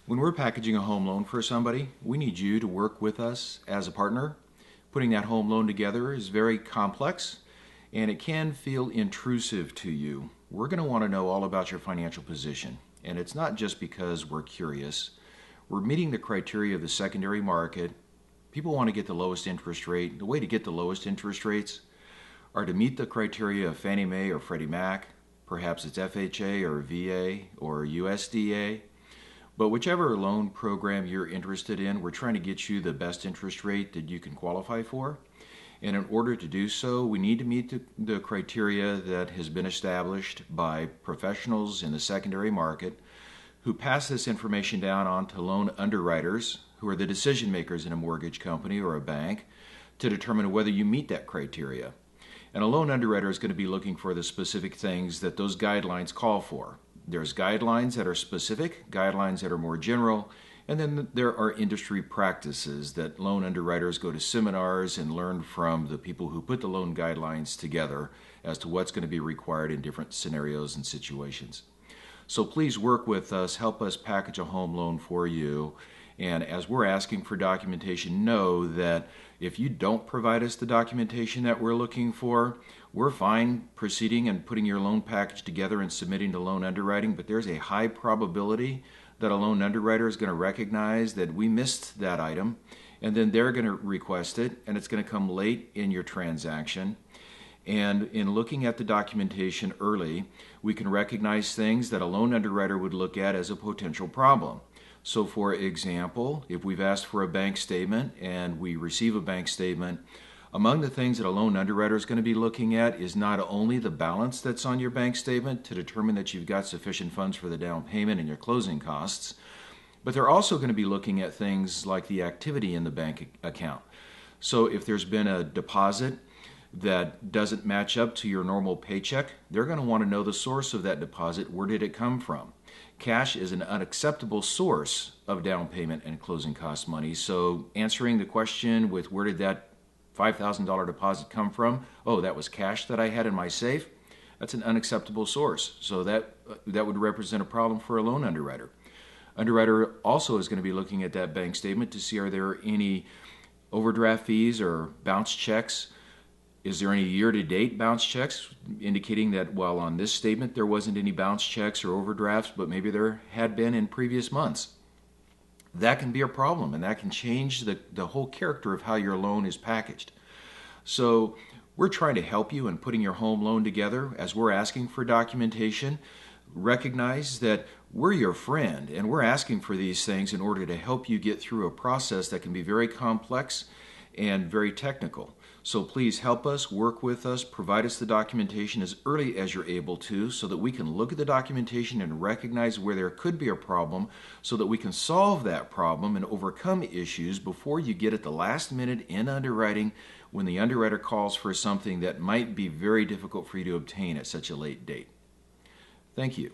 When we're packaging a home loan for somebody, we need you to work with us as a partner. Putting that home loan together is very complex and it can feel intrusive to you. We're going to want to know all about your financial position, and it's not just because we're curious. We're meeting the criteria of the secondary market. People want to get the lowest interest rate. The way to get the lowest interest rates are to meet the criteria of Fannie Mae or Freddie Mac. Perhaps it's FHA or VA or USDA. But whichever loan program you're interested in, we're trying to get you the best interest rate that you can qualify for. And in order to do so, we need to meet the criteria that has been established by professionals in the secondary market who pass this information down on to loan underwriters, who are the decision makers in a mortgage company or a bank, to determine whether you meet that criteria. And a loan underwriter is going to be looking for the specific things that those guidelines call for. There's guidelines that are specific, guidelines that are more general, and then there are industry practices that loan underwriters go to seminars and learn from the people who put the loan guidelines together as to what's going to be required in different scenarios and situations. So please work with us, help us package a home loan for you. And as we're asking for documentation, know that if you don't provide us the documentation that we're looking for, we're fine proceeding and putting your loan package together and submitting to loan underwriting, but there's a high probability that a loan underwriter is going to recognize that we missed that item, and then they're going to request it, and it's going to come late in your transaction. And in looking at the documentation early, we can recognize things that a loan underwriter would look at as a potential problem. So for example, if we've asked for a bank statement and we receive a bank statement, among the things that a loan underwriter is going to be looking at is not only the balance that's on your bank statement to determine that you've got sufficient funds for the down payment and your closing costs, but they're also going to be looking at things like the activity in the bank account. So if there's been a deposit that doesn't match up to your normal paycheck, they're going to want to know the source of that deposit. Where did it come from? Cash is an unacceptable source of down payment and closing cost money. So answering the question with where did that $5,000 deposit come from? Oh, that was cash that I had in my safe. That's an unacceptable source. So that would represent a problem for a loan underwriter. Underwriter also is going to be looking at that bank statement to see are there any overdraft fees or bounce checks. Is there any year-to-date bounce checks indicating that, well, on this statement there wasn't any bounce checks or overdrafts, but maybe there had been in previous months? That can be a problem, and that can change the whole character of how your loan is packaged. So we're trying to help you in putting your home loan together. As we're asking for documentation, recognize that we're your friend, and we're asking for these things in order to help you get through a process that can be very complex and very technical. So please help us, work with us, provide us the documentation as early as you're able to so that we can look at the documentation and recognize where there could be a problem so that we can solve that problem and overcome issues before you get at the last minute in underwriting when the underwriter calls for something that might be very difficult for you to obtain at such a late date. Thank you.